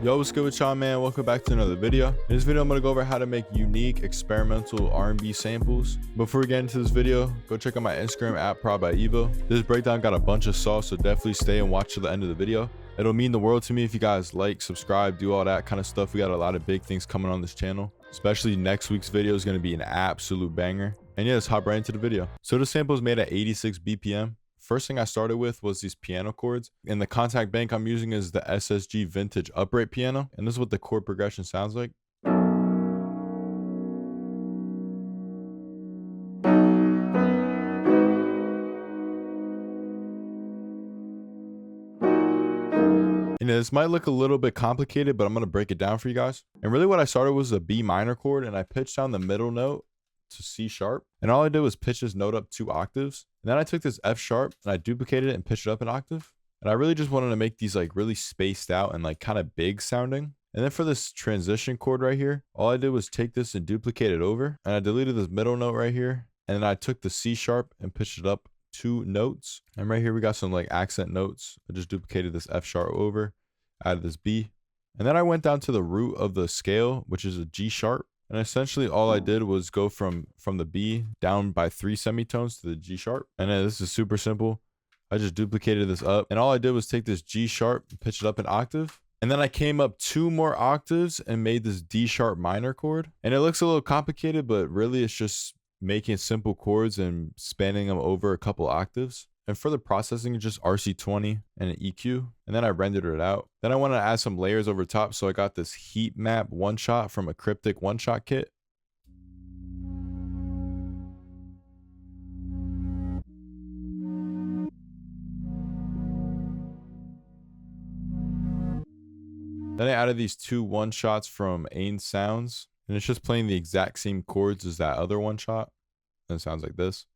Yo, what's good with y'all, man? Welcome back to another video. In this video, I'm gonna go over how to make unique experimental R&B samples. Before we get into this video, go check out my Instagram at prodbyeville. This breakdown got a bunch of sauce, so definitely stay and watch to the end of the video. It'll mean the world to me if you guys like, subscribe, do all that kind of stuff. We got a lot of big things coming on this channel, especially next week's video is gonna be an absolute banger. And yeah, let's hop right into the video. So the sample is made at 86 BPM. First thing I started with was these piano chords, and the contact bank I'm using is the SSG vintage upright piano, and this is what the chord progression sounds like. You know, this might look a little bit complicated, but I'm going to break it down for you guys. And really what I started was a B minor chord, and I pitched down the middle note to C sharp, and all I did was pitch this note up 2 octaves, and then I took this F sharp and I duplicated it and pitched it up an octave. And I really just wanted to make these like really spaced out and like kind of big sounding. And then for this transition chord right here, all I did was take this and duplicate it over, and I deleted this middle note right here, and then I took the C sharp and pitched it up 2 notes. And right here we got some like accent notes. I just duplicated this F sharp over, added this B, and then I went down to the root of the scale, which is a G sharp. And essentially all I did was go from the B down by 3 semitones to the G sharp. And then this is super simple. I just duplicated this up, and all I did was take this G sharp and pitch it up an octave. And then I came up 2 more octaves and made this D sharp minor chord. And it looks a little complicated, but really it's just making simple chords and spanning them over a couple octaves. And for the processing, it's just RC20 and an EQ. And then I rendered it out. Then I wanted to add some layers over top, so I got this heat map one shot from a Cryptic one shot kit. Then I added these 2 one shots from Ain Sounds, and it's just playing the exact same chords as that other one shot. And it sounds like this.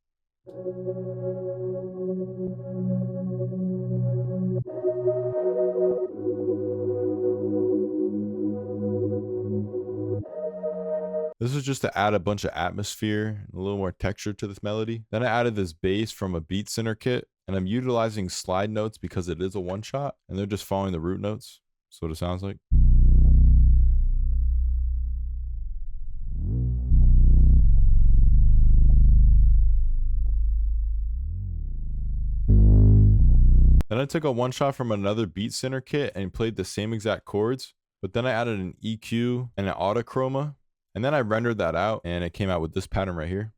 This is just to add a bunch of atmosphere and a little more texture to this melody. Then I added this bass from a Beat Center kit, and I'm utilizing slide notes because it is a one shot and they're just following the root notes. That's what it sounds like. Then I took a one shot from another Beat Center kit and played the same exact chords, but then I added an EQ and an autochroma. And then I rendered that out, and it came out with this pattern right here.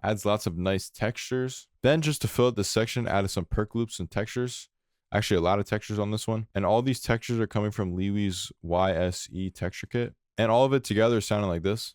Adds lots of nice textures. Then just to fill out this section, added some perk loops and textures. Actually, a lot of textures on this one. And all these textures are coming from Liwi's YSE texture kit. And all of it together is sounding like this.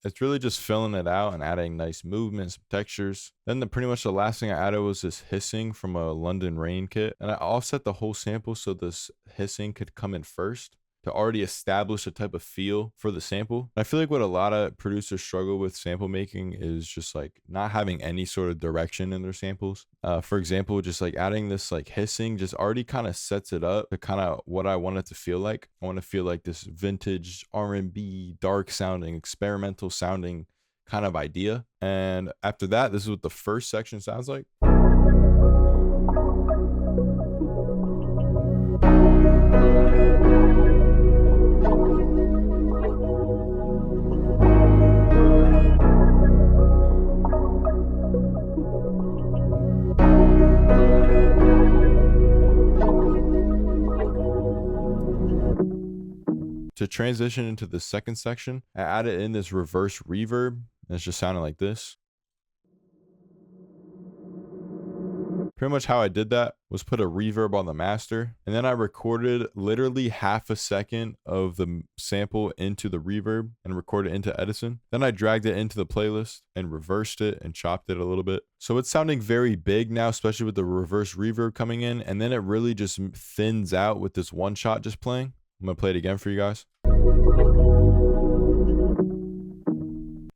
It's really just filling it out and adding nice movements, textures. Then pretty much the last thing I added was this hissing from a London Rain kit. And I offset the whole sample so this hissing could come in first to already establish a type of feel for the sample. I feel like what a lot of producers struggle with sample making is just like not having any sort of direction in their samples. For example, just like adding this like hissing just already kind of sets it up to kind of what I want it to feel like. I want to feel like this vintage R&B, dark sounding, experimental sounding kind of idea. And after that, this is what the first section sounds like. To transition into the second section, I added in this reverse reverb, and it's just sounding like this. Pretty much how I did that was put a reverb on the master, and then I recorded literally half a second of the sample into the reverb and recorded it into Edison. Then I dragged it into the playlist and reversed it and chopped it a little bit. So it's sounding very big now, especially with the reverse reverb coming in, and then it really just thins out with this one shot just playing. I'm gonna play it again for you guys.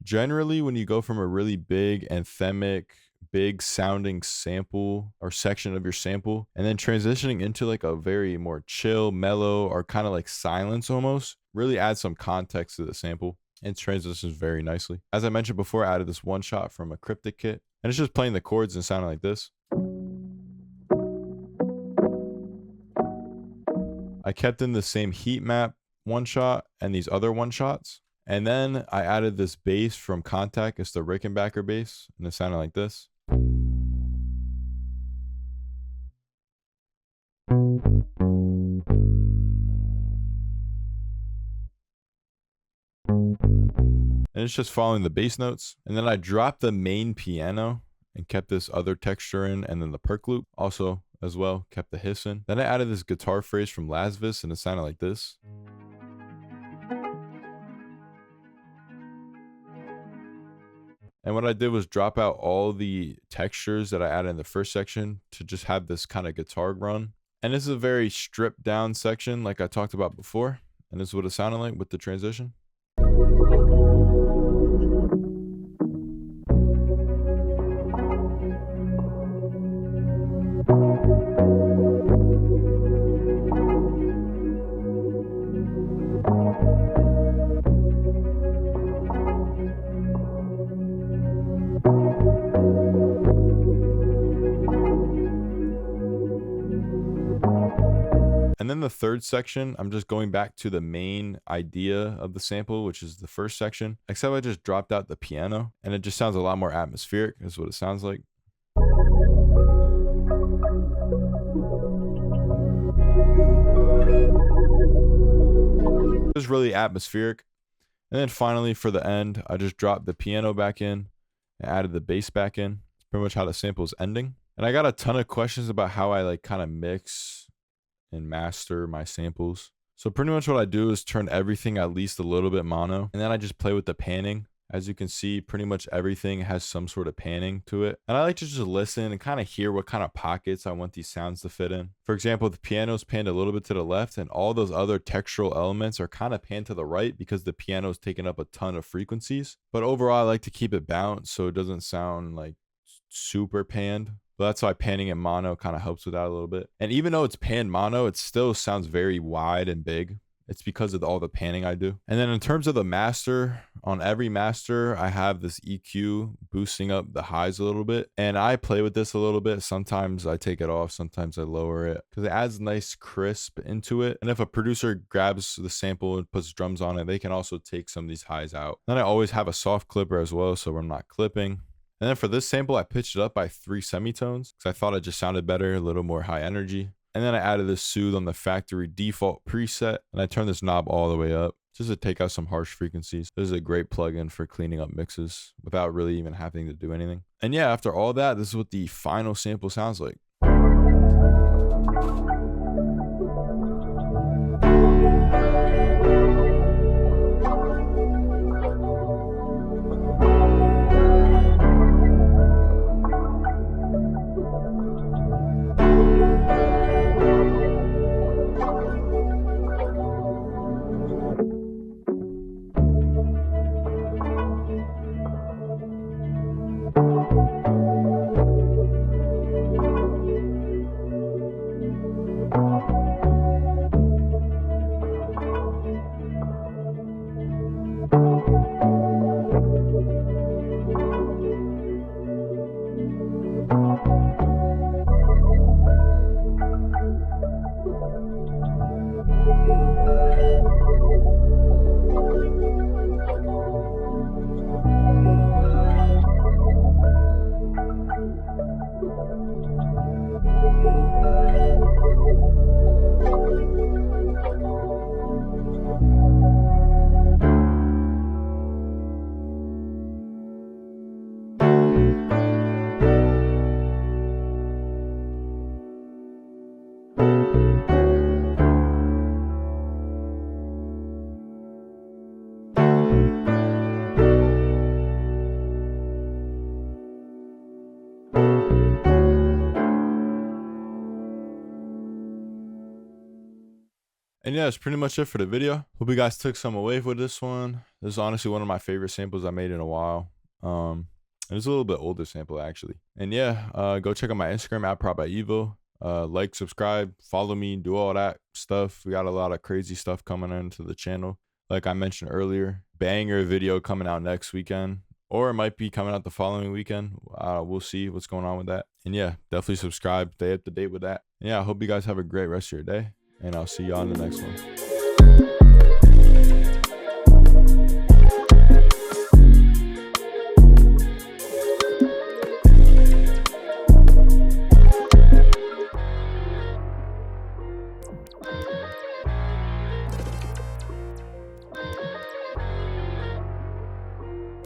Generally, when you go from a really big anthemic big sounding sample or section of your sample, and then transitioning into like a very more chill, mellow, or kind of like silence almost, really adds some context to the sample and transitions very nicely. As I mentioned before, I added this one shot from a cryptic kit, and it's just playing the chords and sounding like this. I kept in the same heat map one shot and these other one shots. And then I added this bass from Contact. It's the Rickenbacker bass, and it sounded like this. And it's just following the bass notes. And then I dropped the main piano and kept this other texture in, and then the perk loop also as well, kept the hiss in. Then I added this guitar phrase from Lazvis, and it sounded like this. And what I did was drop out all the textures that I added in the first section to just have this kind of guitar run. And this is a very stripped down section like I talked about before. And this is what it sounded like with the transition. And then the third section, I'm just going back to the main idea of the sample, which is the first section, except I just dropped out the piano, and it just sounds a lot more atmospheric, is what it sounds like. It's really atmospheric. And then finally for the end, I just dropped the piano back in and added the bass back in. It's pretty much how the sample is ending. And I got a ton of questions about how I like kind of mix and master my samples. So pretty much what I do is turn everything at least a little bit mono, and then I just play with the panning. As you can see, pretty much everything has some sort of panning to it. And I like to just listen and kind of hear what kind of pockets I want these sounds to fit in. For example, the piano's panned a little bit to the left, and all those other textural elements are kind of panned to the right because the piano's taking up a ton of frequencies. But overall, I like to keep it balanced so it doesn't sound like super panned. But that's why panning in mono kind of helps with that a little bit. And even though it's panned mono, it still sounds very wide and big. It's because of all the panning I do. And then in terms of the master, on every master, I have this EQ boosting up the highs a little bit. And I play with this a little bit. Sometimes I take it off, sometimes I lower it because it adds nice crisp into it. And if a producer grabs the sample and puts drums on it, they can also take some of these highs out. Then I always have a soft clipper as well, so I'm not clipping. And then for this sample, I pitched it up by 3 semitones because I thought it just sounded better, a little more high energy. And then I added this soothe on the factory default preset, and I turned this knob all the way up just to take out some harsh frequencies. This is a great plugin for cleaning up mixes without really even having to do anything. And yeah, after all that, this is what the final sample sounds like. And yeah, that's pretty much it for the video. Hope you guys took some away with this one. This is honestly one of my favorite samples I made in a while. And it's a little bit older sample actually. And yeah, go check out my Instagram at prodbyeville. Like, subscribe, follow me, do all that stuff. We got a lot of crazy stuff coming into the channel. Like I mentioned earlier, banger video coming out next weekend, or it might be coming out the following weekend. We'll see what's going on with that. And yeah, definitely subscribe, stay up to date with that. And yeah, I hope you guys have a great rest of your day, and I'll see y'all in the next one.